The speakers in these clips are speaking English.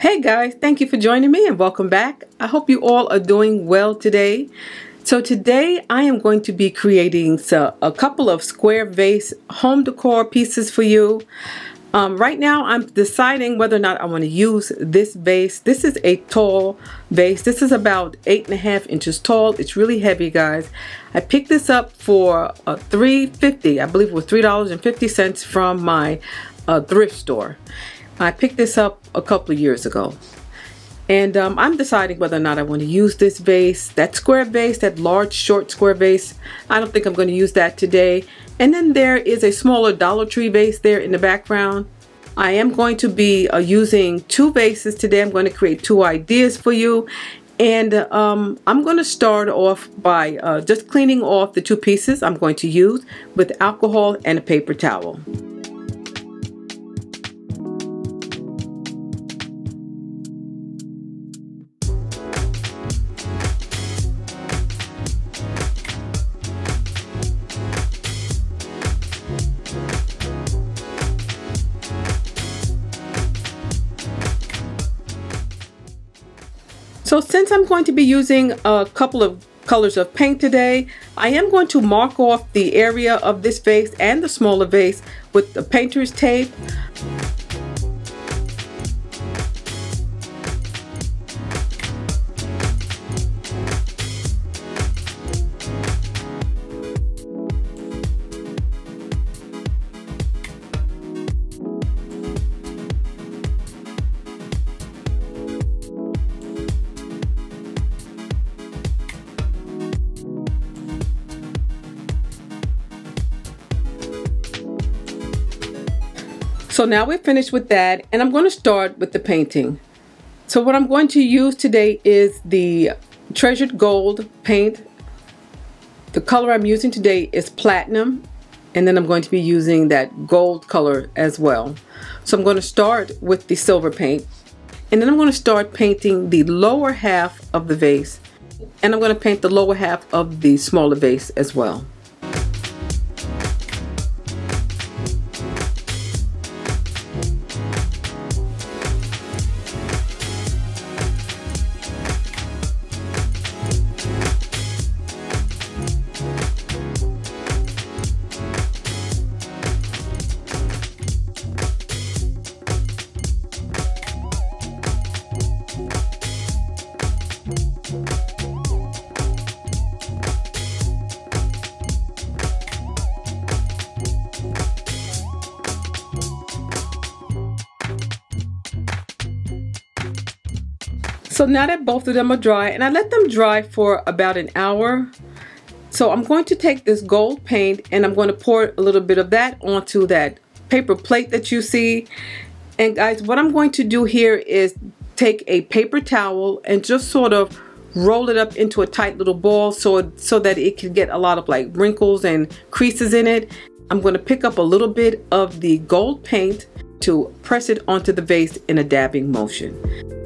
Hey guys, thank you for joining me and welcome back. I hope you all are doing well today. So today I am going to be creating a couple of square vase home decor pieces for you. Right now I'm deciding whether or not I want to use this vase. This is a tall vase. This is about 8.5 inches tall. It's really heavy, guys. I picked this up for $3.50. I believe it was $3.50 from my thrift store. I picked this up a couple of years ago, and I'm deciding whether or not I want to use this vase, that square vase, that large short square vase. I don't think I'm going to use that today. And then there is a smaller Dollar Tree vase there in the background. I am going to be using two vases today. I'm going to create two ideas for you, and I'm going to start off by just cleaning off the two pieces I'm going to use with alcohol and a paper towel. So since I'm going to be using a couple of colors of paint today, I am going to mark off the area of this vase and the smaller vase with the painter's tape. So now we're finished with that, and I'm going to start with the painting. So what I'm going to use today is the Treasured Gold paint. The color I'm using today is Platinum, and then I'm going to be using that gold color as well. So I'm going to start with the silver paint, and then I'm going to start painting the lower half of the vase, and I'm going to paint the lower half of the smaller vase as well. So now that both of them are dry, and I let them dry for about an hour, so I'm going to take this gold paint and I'm going to pour a little bit of that onto that paper plate that you see. And guys, what I'm going to do here is take a paper towel and just sort of roll it up into a tight little ball so that it can get a lot of like wrinkles and creases in it. I'm going to pick up a little bit of the gold paint to press it onto the vase in a dabbing motion.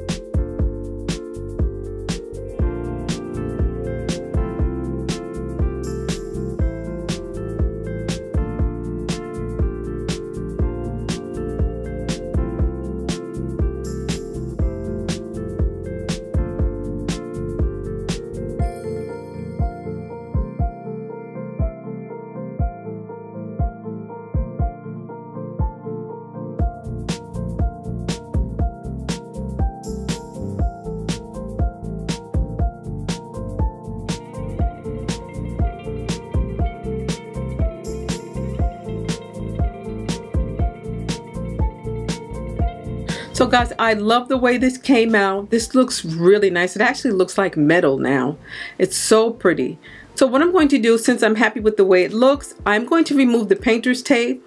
So guys, I love the way this came out. This looks really nice. It actually looks like metal now. It's so pretty. So what I'm going to do, since I'm happy with the way it looks, I'm going to remove the painter's tape.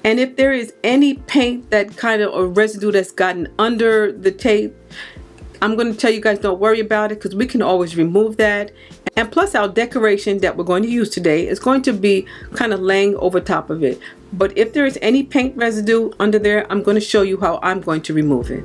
And if there is any paint that kind of, or residue that's gotten under the tape, I'm going to tell you guys don't worry about it, because we can always remove that. And plus our decoration that we're going to use today is going to be kind of laying over top of it. But if there is any paint residue under there, I'm going to show you how I'm going to remove it.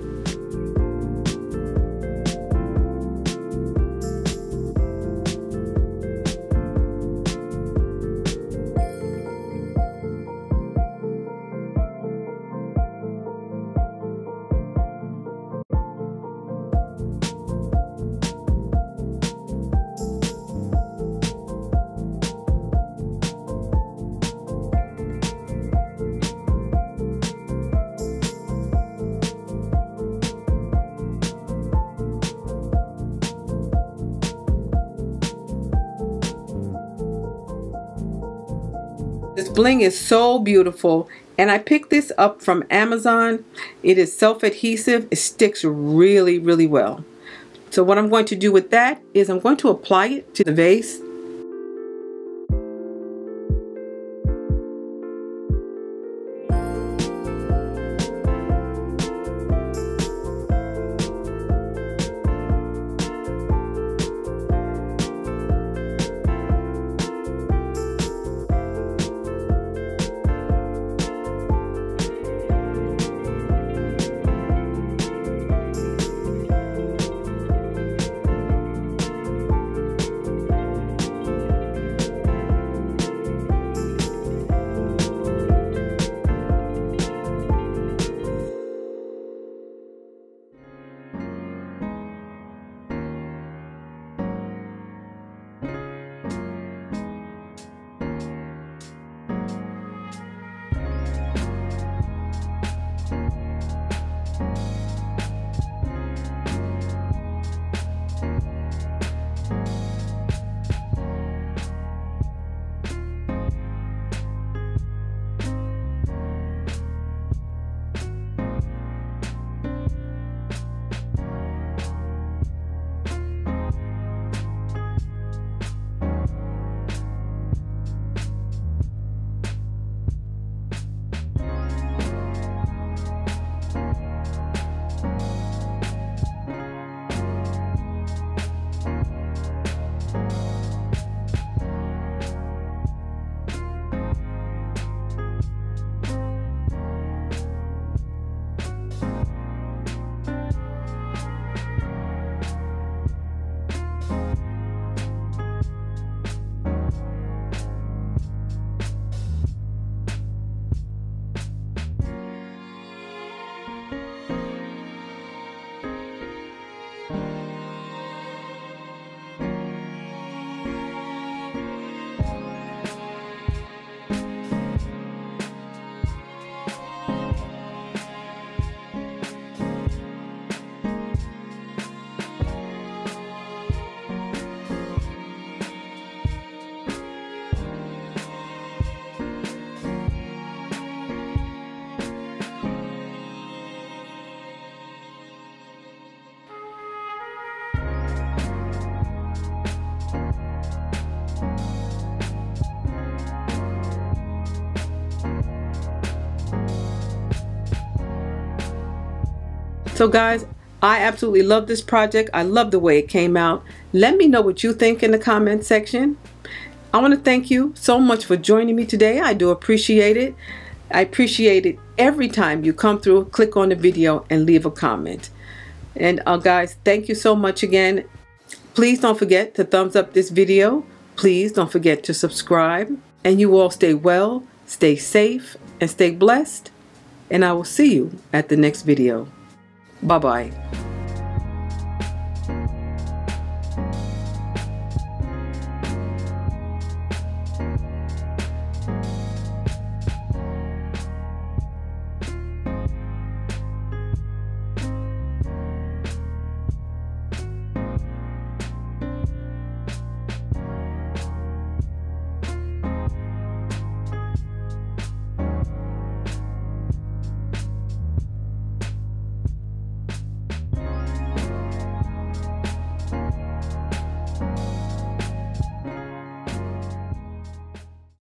bling is so beautiful, and I picked this up from Amazon. It is self-adhesive. It sticks really, really well. So what I'm going to do with that is I'm going to apply it to the vase. So guys, I absolutely love this project. I love the way it came out. Let me know what you think in the comment section. I want to thank you so much for joining me today. I do appreciate it. I appreciate it every time you come through, click on the video and leave a comment. And guys, thank you so much again. Please don't forget to thumbs up this video. Please don't forget to subscribe. And you all stay well, stay safe, and stay blessed. And I will see you at the next video. Bye-bye.